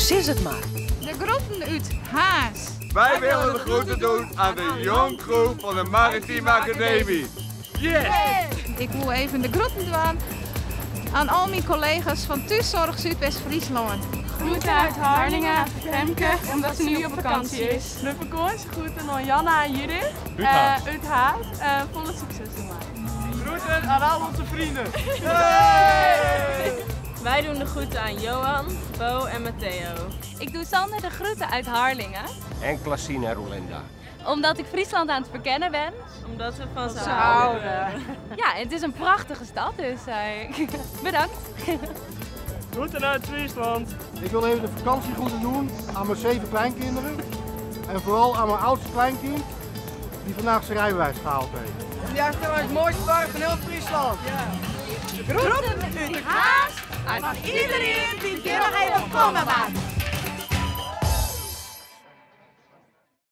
Sis het maar. De groeten uit Haas. Wij willen de groeten doen aan de jonggroep van de Maritieme Academie. Yes! Ik wil even de groeten doen aan al mijn collega's van Thuiszorg Zuidwest-Friesland. Groeten uit Harlingen, Femke, omdat ze nu op vakantie is. De vakantie groeten aan Janna en Judith. Uit Haas. Volle succes ermee. Groeten aan al onze vrienden. Wij doen de groeten aan Johan, Bo en Matteo. Ik doe Sander de groeten uit Harlingen. En Klassien en Rolenda. Omdat ik Friesland aan het verkennen ben. Omdat we van ze houden. Ja, het is een prachtige stad, dus bedankt. Groeten uit Friesland. Ik wil even de vakantiegroeten doen aan mijn 7 kleinkinderen. En vooral aan mijn oudste kleinkind, die vandaag zijn rijbewijs gehaald heeft. Ja, het is het mooiste dorp van heel Friesland. Ja. Groeten uit Haas aan iedereen die hier nog even komen maakt.